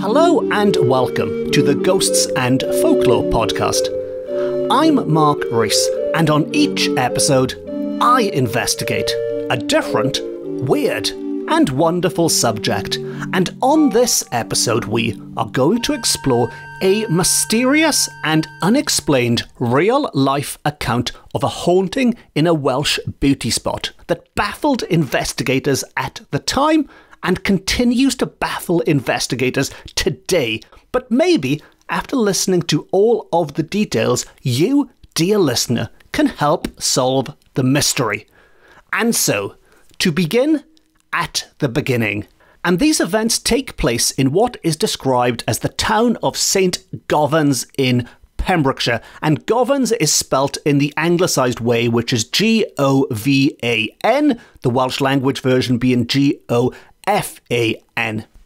Hello and welcome to the Ghosts and Folklore podcast. I'm Mark Rees, and on each episode, I investigate a different, weird, and wonderful subject. And on this episode, we are going to explore a mysterious and unexplained real-life account of a haunting in a Welsh beauty spot that baffled investigators at the time and continues to baffle investigators today. But maybe, after listening to all of the details, you, dear listener, can help solve the mystery. And so, to begin at the beginning. And these events take place in what is described as the town of St Gofans in Pembrokeshire. And Gofans is spelt in the anglicised way, which is G-O-V-A-N, the Welsh language version being G-O-F-A-N.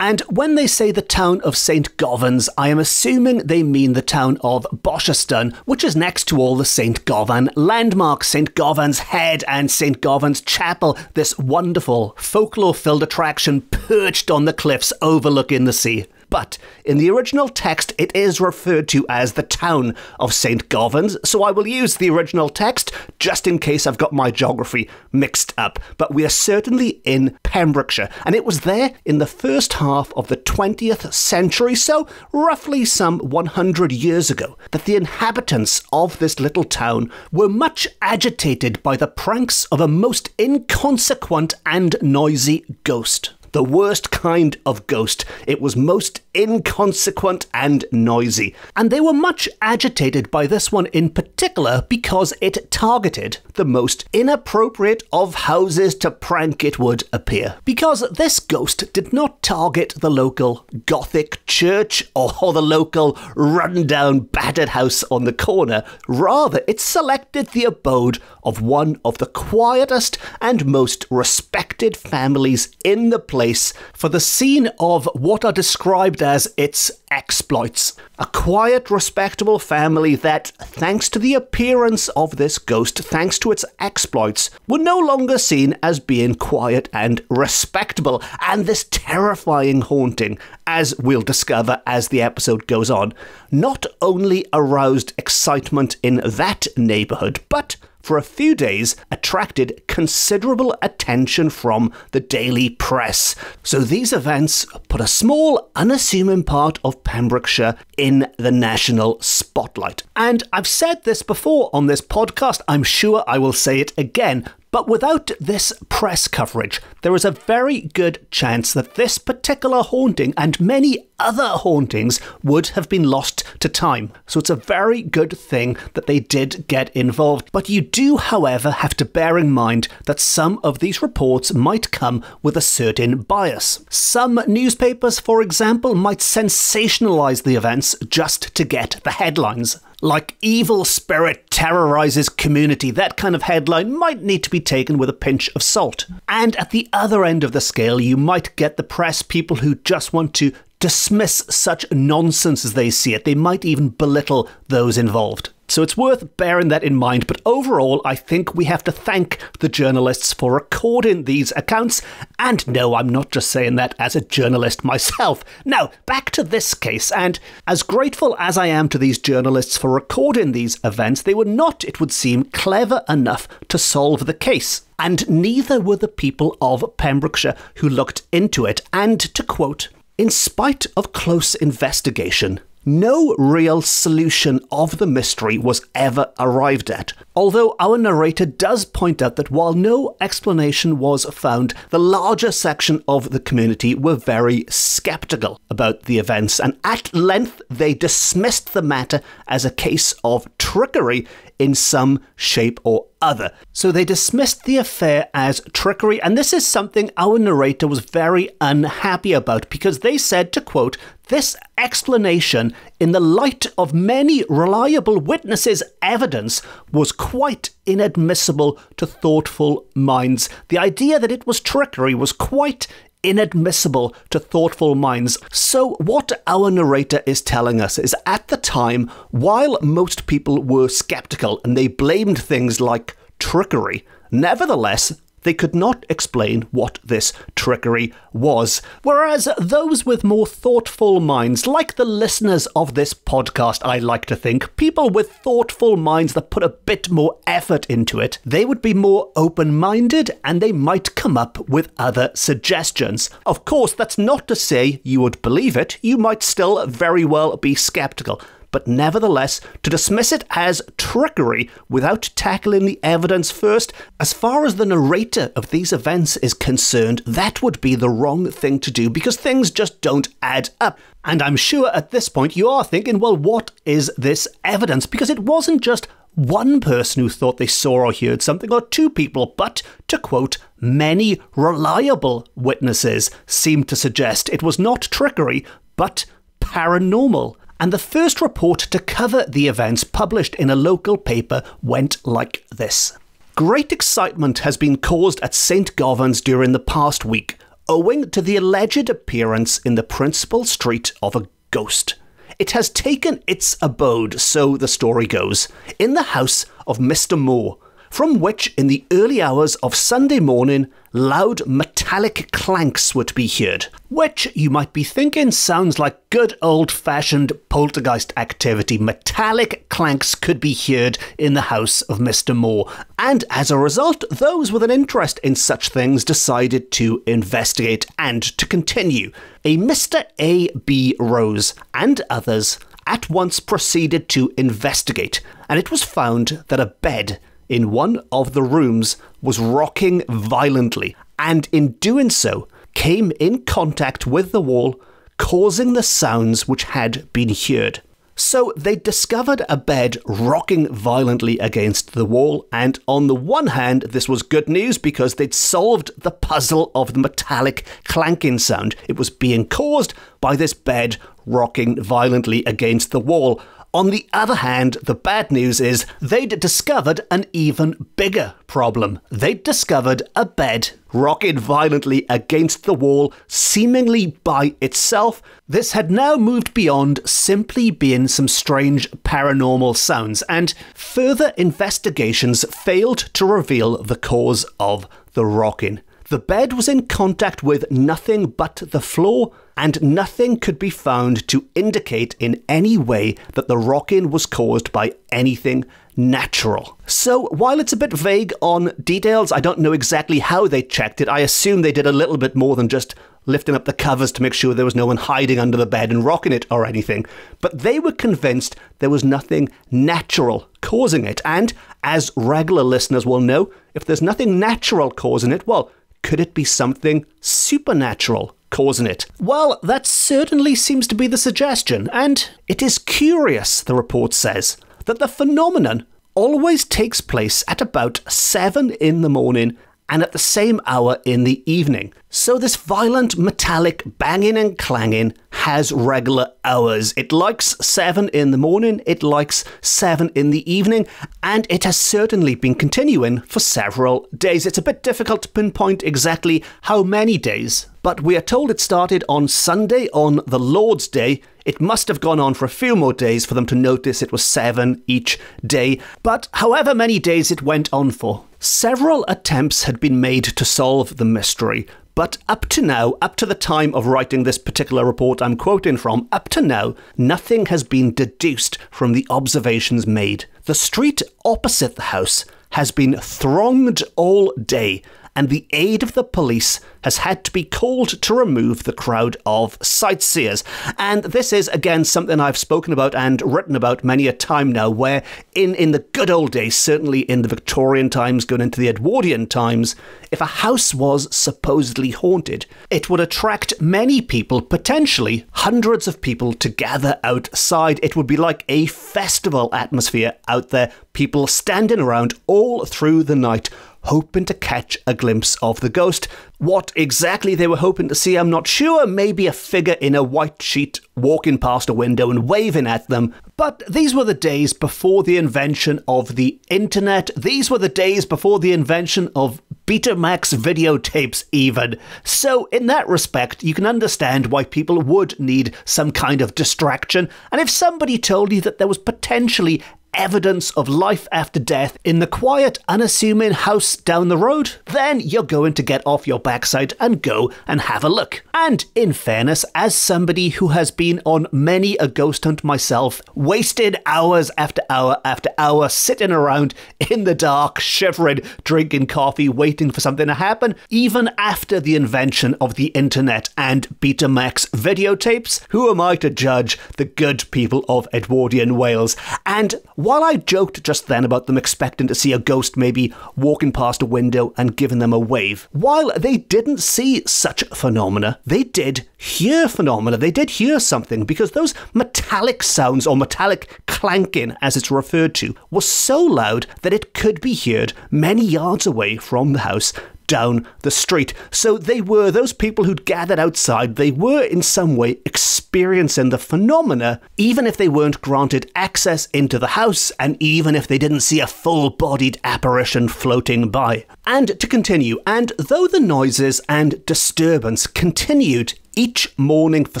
And when they say the town of St Gofans, I am assuming they mean the town of Bosherston, which is next to all the St Gofan landmarks, St Gofans Head and St Gofans Chapel, this wonderful folklore-filled attraction perched on the cliffs overlooking the sea. But in the original text, it is referred to as the town of St Gofans, so I will use the original text just in case I've got my geography mixed up. But we are certainly in Pembrokeshire, and it was there in the first half of the 20th century, so roughly some 100 years ago, that the inhabitants of this little town were much agitated by the pranks of a most inconsequent and noisy ghost. The worst kind of ghost. It was most inconsequent and noisy. And they were much agitated by this one in particular because it targeted the most inappropriate of houses to prank, it would appear. Because this ghost did not target the local Gothic church or the local run-down battered house on the corner. Rather, it selected the abode of one of the quietest and most respected families in the place for the scene of what are described as its exploits. A quiet, respectable family that, thanks to the appearance of this ghost, thanks to its exploits, were no longer seen as being quiet and respectable. And this terrifying haunting, as we'll discover as the episode goes on, not only aroused excitement in that neighbourhood, but for a few days attracted considerable attention from the daily press. So these events put a small, unassuming part of Pembrokeshire in the national spotlight. And I've said this before on this podcast, I'm sure I will say it again, but without this press coverage, there is a very good chance that this particular haunting and many other hauntings would have been lost to time. So it's a very good thing that they did get involved. But you do, however, have to bear in mind that some of these reports might come with a certain bias. Some newspapers, for example, might sensationalise the events just to get the headlines. Like evil spirit terrorizes community, that kind of headline might need to be taken with a pinch of salt. And at the other end of the scale, you might get the press people who just want to dismiss such nonsense as they see it. They might even belittle those involved. So it's worth bearing that in mind, but overall I think we have to thank the journalists for recording these accounts. And no, I'm not just saying that as a journalist myself. Now, back to this case, and as grateful as I am to these journalists for recording these events, they were not, it would seem, clever enough to solve the case. And neither were the people of Pembrokeshire who looked into it. And to quote, "In spite of close investigation, no real solution of the mystery was ever arrived at." Although our narrator does point out that while no explanation was found, the larger section of the community were very sceptical about the events, and at length they dismissed the matter as a case of trickery in some shape or other. So they dismissed the affair as trickery, and this is something our narrator was very unhappy about, because they said, to quote, "This explanation, in the light of many reliable witnesses' evidence, was quite inadmissible to thoughtful minds." The idea that it was trickery was quite inadmissible to thoughtful minds. So what our narrator is telling us is, at the time, while most people were sceptical and they blamed things like trickery, nevertheless, they could not explain what this trickery was. Whereas those with more thoughtful minds, like the listeners of this podcast, I like to think, people with thoughtful minds that put a bit more effort into it, they would be more open-minded and they might come up with other suggestions. Of course, that's not to say you would believe it. You might still very well be skeptical. But nevertheless, to dismiss it as trickery without tackling the evidence first, as far as the narrator of these events is concerned, that would be the wrong thing to do because things just don't add up. And I'm sure at this point you are thinking, well, what is this evidence? Because it wasn't just one person who thought they saw or heard something, or two people, but, to quote, many reliable witnesses seemed to suggest it was not trickery, but paranormal. And the first report to cover the events published in a local paper went like this. Great excitement has been caused at St. Govan's during the past week, owing to the alleged appearance in the principal street of a ghost. It has taken its abode, so the story goes, in the house of Mr. Moore, from which in the early hours of Sunday morning, loud metallic clanks were to be heard, which you might be thinking sounds like good old-fashioned poltergeist activity. Metallic clanks could be heard in the house of Mr. Moore, and as a result, those with an interest in such things decided to investigate and to continue. A Mr. A.B. Rose and others at once proceeded to investigate, and it was found that a bed in one of the rooms was rocking violently, and in doing so came in contact with the wall, causing the sounds which had been heard. So they discovered a bed rocking violently against the wall, and on the one hand this was good news because they'd solved the puzzle of the metallic clanking sound. It was being caused by this bed rocking violently against the wall. On the other hand, the bad news is they'd discovered an even bigger problem. They'd discovered a bed rocking violently against the wall, seemingly by itself. This had now moved beyond simply being some strange paranormal sounds, and further investigations failed to reveal the cause of the rocking. The bed was in contact with nothing but the floor, and nothing could be found to indicate in any way that the rocking was caused by anything natural. So while it's a bit vague on details, I don't know exactly how they checked it. I assume they did a little bit more than just lifting up the covers to make sure there was no one hiding under the bed and rocking it or anything. But they were convinced there was nothing natural causing it. And as regular listeners will know, if there's nothing natural causing it, well, could it be something supernatural causing it? Well, that certainly seems to be the suggestion, and it is curious, the report says, that the phenomenon always takes place at about 7 in the morning and at the same hour in the evening. So this violent metallic banging and clanging has regular hours. It likes 7 in the morning, it likes 7 in the evening, and it has certainly been continuing for several days. It's a bit difficult to pinpoint exactly how many days, but we are told it started on Sunday, on the Lord's Day. It must have gone on for a few more days for them to notice it was 7 each day, but however many days it went on for, several attempts had been made to solve the mystery. But up to now, up to the time of writing this particular report I'm quoting from, up to now, nothing has been deduced from the observations made. The street opposite the house has been thronged all day, and the aid of the police has had to be called to remove the crowd of sightseers. And this is, again, something I've spoken about and written about many a time now, where in the good old days, certainly in the Victorian times, going into the Edwardian times, if a house was supposedly haunted, it would attract many people, potentially hundreds of people, to gather outside. It would be like a festival atmosphere out there, people standing around all through the night, hoping to catch a glimpse of the ghost. What exactly they were hoping to see, I'm not sure. Maybe a figure in a white sheet walking past a window and waving at them. But these were the days before the invention of the internet. These were the days before the invention of Betamax videotapes even. So in that respect, you can understand why people would need some kind of distraction. And if somebody told you that there was potentially evidence of life after death in the quiet, unassuming house down the road, then you're going to get off your backside and go and have a look. And in fairness, as somebody who has been on many a ghost hunt myself, wasted hours after hour sitting around in the dark, shivering, drinking coffee, waiting for something to happen, even after the invention of the internet and Betamax videotapes, who am I to judge the good people of Edwardian Wales? And while I joked just then about them expecting to see a ghost maybe walking past a window and giving them a wave, while they didn't see such phenomena, they did hear phenomena. They did hear something, because those metallic sounds, or metallic clanking as it's referred to, was so loud that it could be heard many yards away from the house down the street. So they were, those people who'd gathered outside, they were in some way experiencing the phenomena, even if they weren't granted access into the house, and even if they didn't see a full-bodied apparition floating by. And to continue, and though the noises and disturbance continued each morning for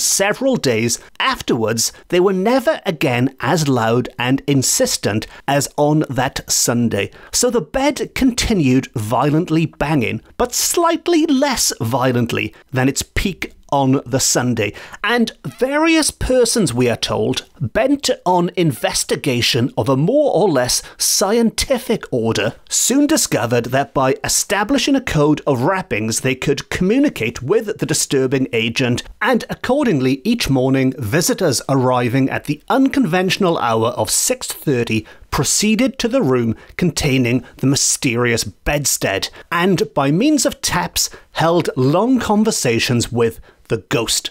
several days afterwards, they were never again as loud and insistent as on that Sunday. So the bed continued violently banging, but slightly less violently than its peak on the Sunday, and various persons, we are told, bent on investigation of a more or less scientific order, soon discovered that by establishing a code of rappings they could communicate with the disturbing agent, and accordingly each morning visitors arriving at the unconventional hour of 6:30 proceeded to the room containing the mysterious bedstead, and by means of taps held long conversations with the ghost.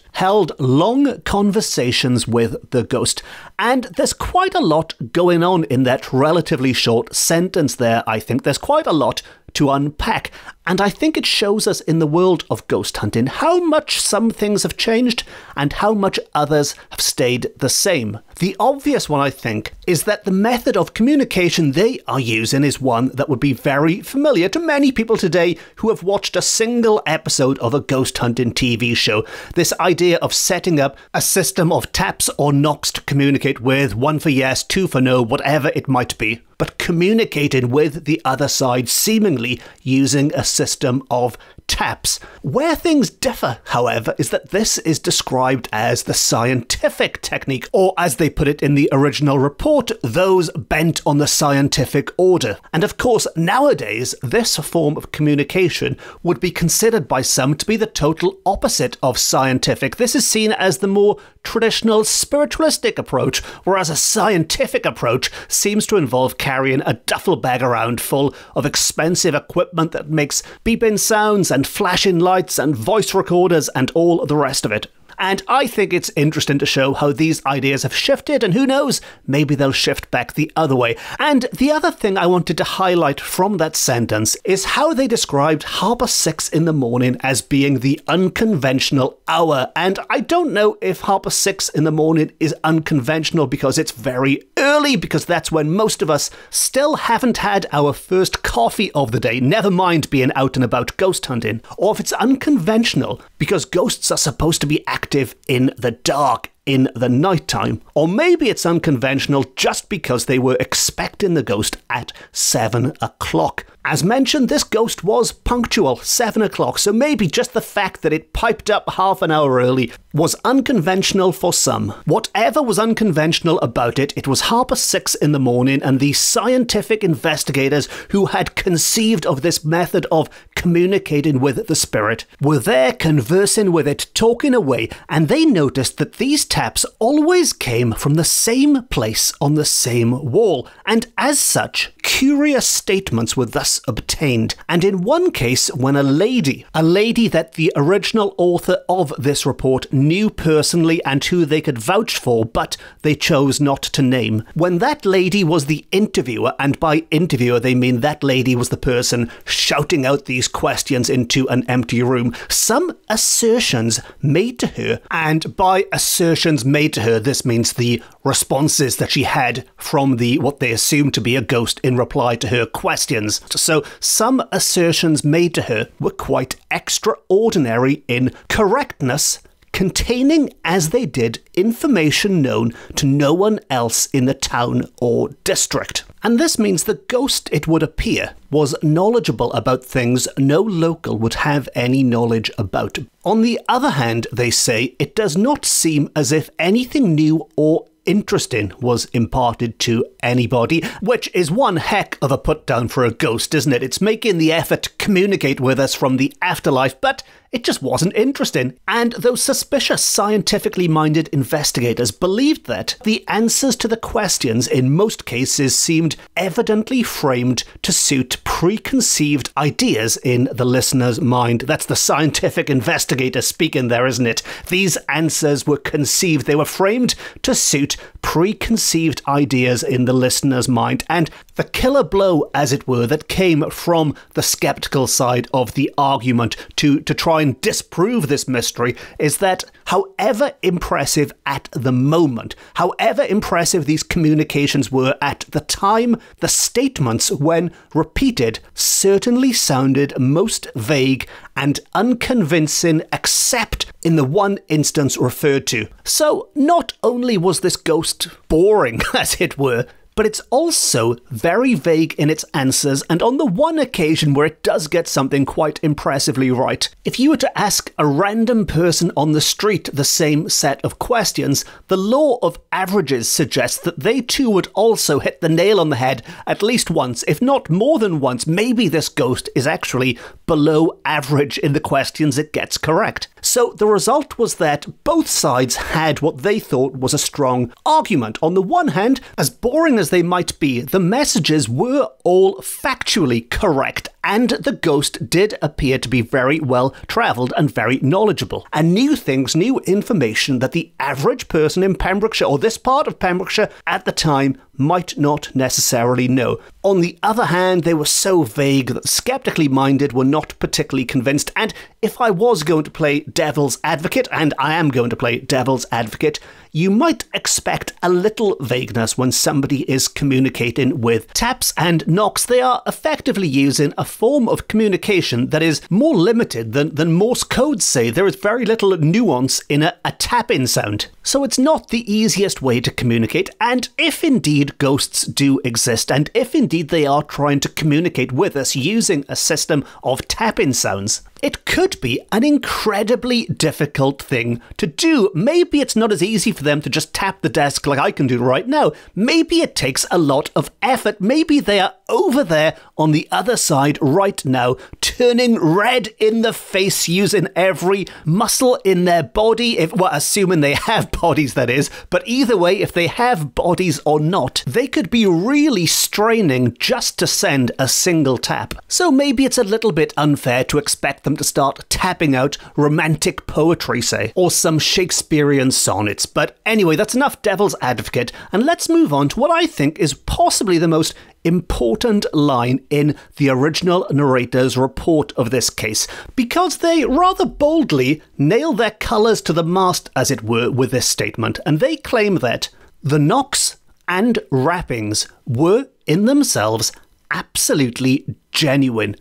And there's quite a lot going on in that relatively short sentence there, I think. There's quite a lot to unpack, and I think it shows us in the world of ghost hunting how much some things have changed and how much others have stayed the same. The obvious one, I think, is that the method of communication they are using is one that would be very familiar to many people today who have watched a single episode of a ghost hunting TV show. This idea of setting up a system of taps or knocks to communicate with, one for yes, two for no, whatever it might be, but communicating with the other side seemingly using a system of taps. Where things differ, however, is that this is described as the scientific technique, or as they put it in the original report, those bent on the scientific order. And of course, nowadays, this form of communication would be considered by some to be the total opposite of scientific. This is seen as the more traditional spiritualistic approach, whereas a scientific approach seems to involve carrying a duffel bag around full of expensive equipment that makes beeping sounds and flashing lights and voice recorders and all the rest of it. And I think it's interesting to show how these ideas have shifted, and who knows, maybe they'll shift back the other way. And the other thing I wanted to highlight from that sentence is how they described 6:30 in the morning as being the unconventional hour. And I don't know if 6:30 in the morning is unconventional because it's very early, because that's when most of us still haven't had our first coffee of the day, never mind being out and about ghost hunting, or if it's unconventional because ghosts are supposed to be active in the dark, in the nighttime. Or maybe it's unconventional just because they were expecting the ghost at 7 o'clock. As mentioned, this ghost was punctual, 7 o'clock, so maybe just the fact that it piped up half an hour early was unconventional for some. Whatever was unconventional about it, it was 6:30 in the morning, and the scientific investigators who had conceived of this method of communicating with the spirit were there conversing with it, talking away, and they noticed that these taps always came from the same place on the same wall, and as such, curious statements were thus obtained. And in one case, when a lady that the original author of this report knew personally and who they could vouch for, but they chose not to name, when that lady was the interviewer, and by interviewer they mean that lady was the person shouting out these questions into an empty room, some assertions made to her, and by assertions made to her, this means the responses that she had from the what they assumed to be a ghost in reply to her questions. So some assertions made to her were quite extraordinary in correctness, containing, as they did, information known to no one else in the town or district. And this means the ghost, it would appear, was knowledgeable about things no local would have any knowledge about. On the other hand, they say, it does not seem as if anything new or interesting was imparted to anybody, which is one heck of a put down for a ghost, isn't it? It's making the effort to communicate with us from the afterlife, but it just wasn't interesting. And those suspicious, scientifically minded investigators believed that the answers to the questions in most cases seemed evidently framed to suit preconceived ideas in the listener's mind. That's the scientific investigator speaking there, isn't it? These answers were conceived, they were framed to suit preconceived ideas in the listener's mind. And the killer blow, as it were, that came from the skeptical side of the argument to try and disprove this mystery is that however impressive at the moment, however impressive these communications were at the time, the statements, when repeated, certainly sounded most vague and unconvincing, except in the one instance referred to. So not only was this ghost boring, as it were, but it's also very vague in its answers, and on the one occasion where it does get something quite impressively right, if you were to ask a random person on the street the same set of questions, the law of averages suggests that they too would also hit the nail on the head at least once, if not more than once. Maybe this ghost is actually below average in the questions it gets correct. So the result was that both sides had what they thought was a strong argument. On the one hand, as boring as they might be, the messages were all factually correct, and the ghost did appear to be very well travelled and very knowledgeable, and knew things, knew information that the average person in Pembrokeshire, or this part of Pembrokeshire at the time, might not necessarily know. On the other hand, they were so vague that the skeptically minded were not particularly convinced, and if I was going to play devil's advocate, and I am going to play devil's advocate, you might expect a little vagueness when somebody is communicating with taps and knocks. They are effectively using a form of communication that is more limited than Morse code, say. There is very little nuance in a tapping sound. So it's not the easiest way to communicate, and if indeed ghosts do exist, and if indeed they are trying to communicate with us using a system of tapping sounds, it could be an incredibly difficult thing to do. Maybe it's not as easy for them to just tap the desk like I can do right now. Maybe it takes a lot of effort. Maybe they are over there on the other side right now, turning red in the face, using every muscle in their body, assuming they have bodies, that is. But either way, if they have bodies or not, they could be really straining just to send a single tap. So maybe it's a little bit unfair to expect them to start tapping out romantic poetry, say, or some Shakespearean sonnets. But anyway, that's enough devil's advocate, and let's move on to what I think is possibly the most important line in the original narrator's report of this case, because they rather boldly nail their colours to the mast, as it were, with this statement, and they claim that the knocks and rappings were in themselves absolutely genuine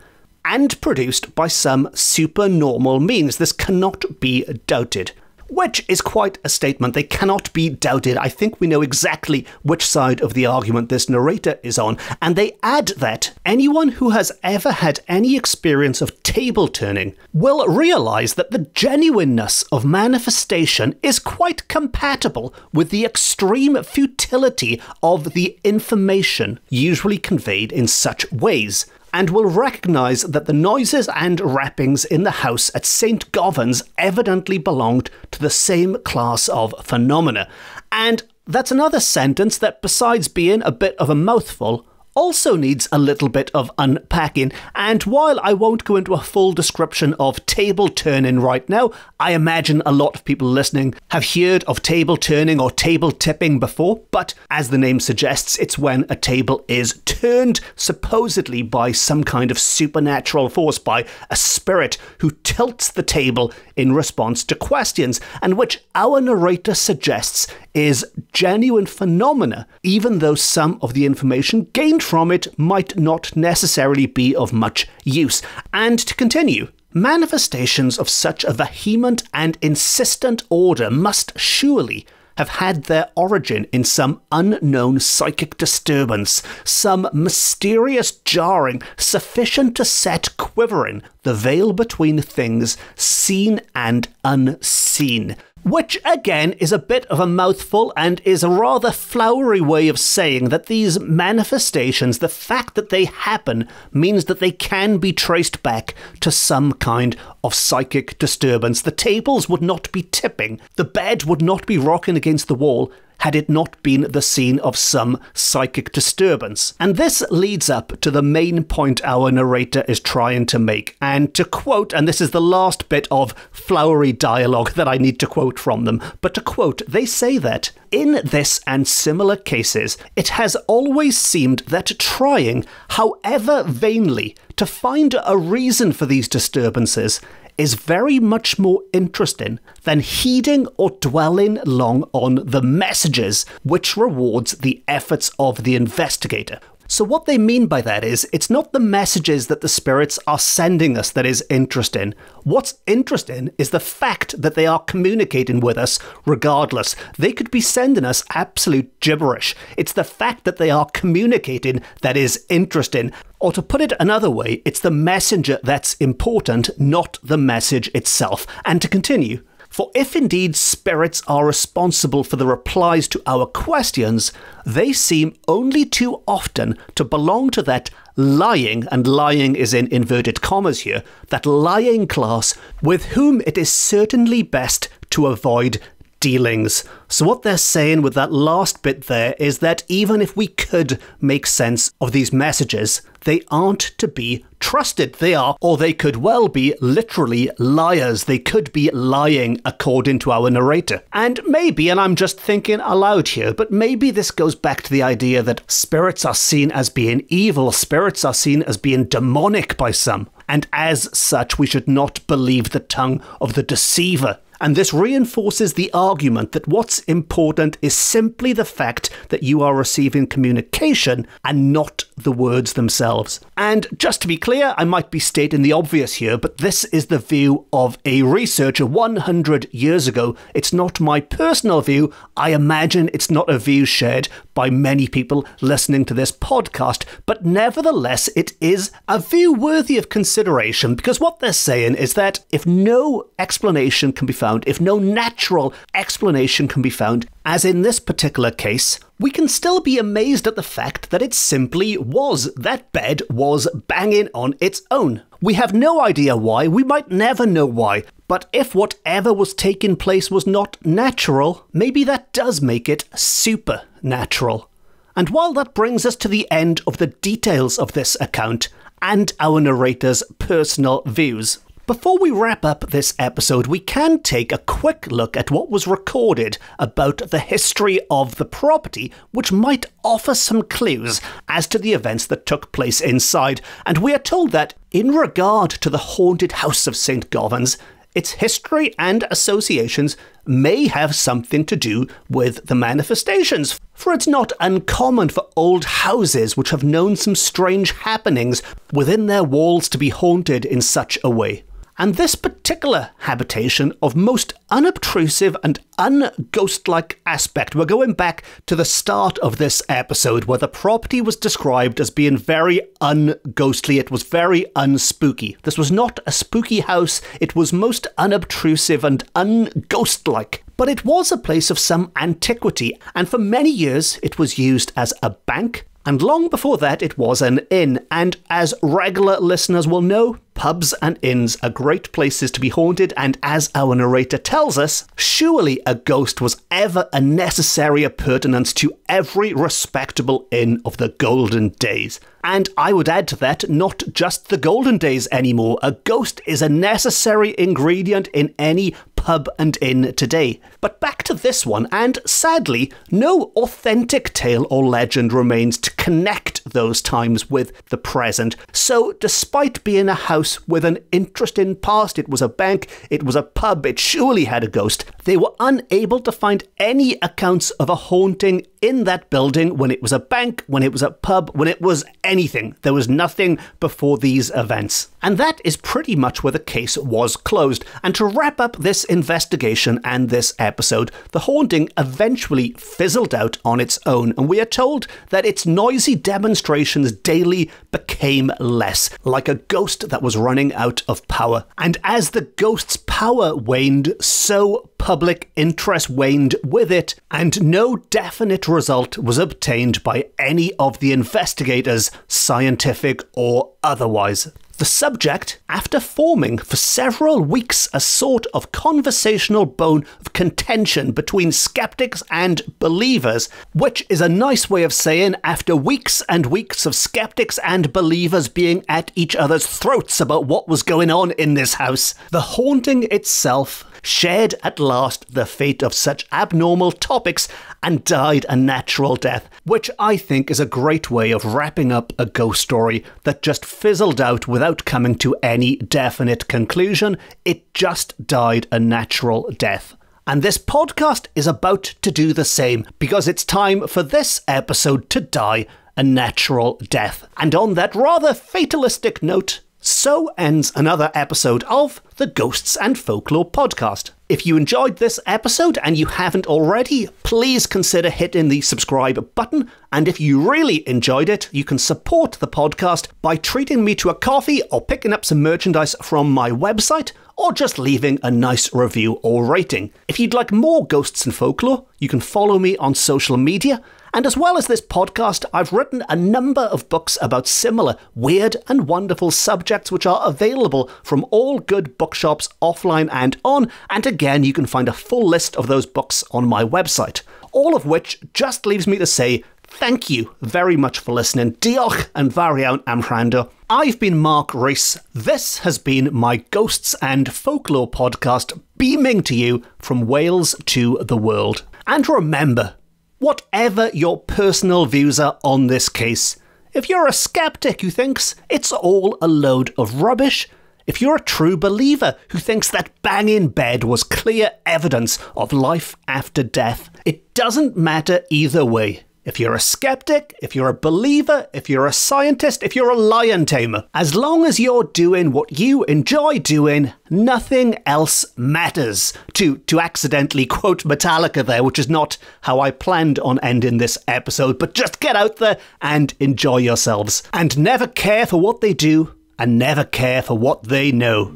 and produced by some supernormal means. This cannot be doubted. Which is quite a statement. They cannot be doubted. I think we know exactly which side of the argument this narrator is on. And they add that anyone who has ever had any experience of table turning will realise that the genuineness of manifestation is quite compatible with the extreme futility of the information usually conveyed in such ways, and will recognise that the noises and rappings in the house at St. Govan's evidently belonged to the same class of phenomena. And that's another sentence that, besides being a bit of a mouthful, also needs a little bit of unpacking. And while I won't go into a full description of table turning right now, I imagine a lot of people listening have heard of table turning or table tipping before, but as the name suggests, it's when a table is turned, supposedly by some kind of supernatural force, by a spirit who tilts the table in response to questions, and which our narrator suggests is genuine phenomena, even though some of the information gained from it might not necessarily be of much use. And to continue, Manifestations of such a vehement and insistent order must surely have had their origin in some unknown psychic disturbance, some mysterious jarring sufficient to set quivering the veil between things seen and unseen. Which, again, is a bit of a mouthful and is a rather flowery way of saying that these manifestations, the fact that they happen, means that they can be traced back to some kind of psychic disturbance. The tables would not be tipping, the bed would not be rocking against the wall, had it not been the scene of some psychic disturbance. And this leads up to the main point our narrator is trying to make. And to quote, and this is the last bit of flowery dialogue that I need to quote from them, but to quote, they say that, in this and similar cases, it has always seemed that trying, however vainly, to find a reason for these disturbances is very much more interesting than heeding or dwelling long on the messages which rewards the efforts of the investigator. So what they mean by that is, it's not the messages that the spirits are sending us that is interesting. What's interesting is the fact that they are communicating with us regardless. They could be sending us absolute gibberish. It's the fact that they are communicating that is interesting. Or to put it another way, it's the messenger that's important, not the message itself. And to continue, for if indeed spirits are responsible for the replies to our questions, they seem only too often to belong to that lying, and lying is in inverted commas here, that lying class with whom it is certainly best to avoid dealings. So what they're saying with that last bit there is that even if we could make sense of these messages, they aren't to be trusted. They are, or they could well be, literally liars. They could be lying, according to our narrator. And maybe, and I'm just thinking aloud here, but maybe this goes back to the idea that spirits are seen as being evil, spirits are seen as being demonic by some, and as such we should not believe the tongue of the deceiver. And this reinforces the argument that what's important is simply the fact that you are receiving communication and not the words themselves. And just to be clear, I might be stating the obvious here, but this is the view of a researcher 100 years ago. It's not my personal view. I imagine it's not a view shared by many people listening to this podcast, but nevertheless, it is a view worthy of consideration, because what they're saying is that if no explanation can be found, if no natural explanation can be found, as in this particular case, we can still be amazed at the fact that it simply was. That bed was banging on its own. We have no idea why, we might never know why, but if whatever was taking place was not natural, maybe that does make it supernatural. And while that brings us to the end of the details of this account and our narrator's personal views, before we wrap up this episode, we can take a quick look at what was recorded about the history of the property, which might offer some clues as to the events that took place inside. And we are told that, in regard to the haunted house of St. Govan's, its history and associations may have something to do with the manifestations. For it's not uncommon for old houses which have known some strange happenings within their walls to be haunted in such a way. And this particular habitation of most unobtrusive and un-ghost-like aspect, we're going back to the start of this episode where the property was described as being very unghostly, it was very unspooky. This was not a spooky house, it was most unobtrusive and un-ghost-like. But it was a place of some antiquity, and for many years it was used as a bank, and long before that it was an inn, and as regular listeners will know, pubs and inns are great places to be haunted, and as our narrator tells us, surely a ghost was ever a necessary appurtenance to every respectable inn of the golden days. And I would add to that, not just the golden days anymore. A ghost is a necessary ingredient in any pub pub and inn today. But back to this one, and sadly, no authentic tale or legend remains to connect those times with the present. So despite being a house with an interesting past, it was a bank, it was a pub, it surely had a ghost, they were unable to find any accounts of a haunting in that building when it was a bank, when it was a pub, when it was anything. There was nothing before these events. And that is pretty much where the case was closed. And to wrap up this investigation and this episode, the haunting eventually fizzled out on its own, and we are told that its noisy demonstrations daily became less, like a ghost that was running out of power. And as the ghost's power waned, so public interest waned with it, and no definite result was obtained by any of the investigators, scientific or otherwise. The subject, after forming for several weeks a sort of conversational bone of contention between skeptics and believers, which is a nice way of saying after weeks and weeks of skeptics and believers being at each other's throats about what was going on in this house, the haunting itself shared at last the fate of such abnormal topics and died a natural death, which I think is a great way of wrapping up a ghost story that just fizzled out without coming to any definite conclusion. It just died a natural death. And this podcast is about to do the same, because it's time for this episode to die a natural death. And on that rather fatalistic note, so ends another episode of the Ghosts and Folklore podcast. If you enjoyed this episode and you haven't already, please consider hitting the subscribe button. And if you really enjoyed it, you can support the podcast by treating me to a coffee or picking up some merchandise from my website, or just leaving a nice review or rating. If you'd like more Ghosts and Folklore, you can follow me on social media. And as well as this podcast, I've written a number of books about similar weird and wonderful subjects, which are available from all good bookshops offline and on. And again, you can find a full list of those books on my website. All of which just leaves me to say thank you very much for listening. Diolch and fawr iawn am wrando. I've been Mark Rees. This has been my Ghosts and Folklore podcast, beaming to you from Wales to the world. And remember, whatever your personal views are on this case, if you're a skeptic who thinks it's all a load of rubbish, if you're a true believer who thinks that banging bed was clear evidence of life after death, it doesn't matter either way. If you're a skeptic, if you're a believer, if you're a scientist, if you're a lion tamer, as long as you're doing what you enjoy doing, nothing else matters. To accidentally quote Metallica there, which is not how I planned on ending this episode, but just get out there and enjoy yourselves. And never care for what they do, and never care for what they know.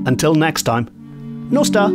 Until next time, no star.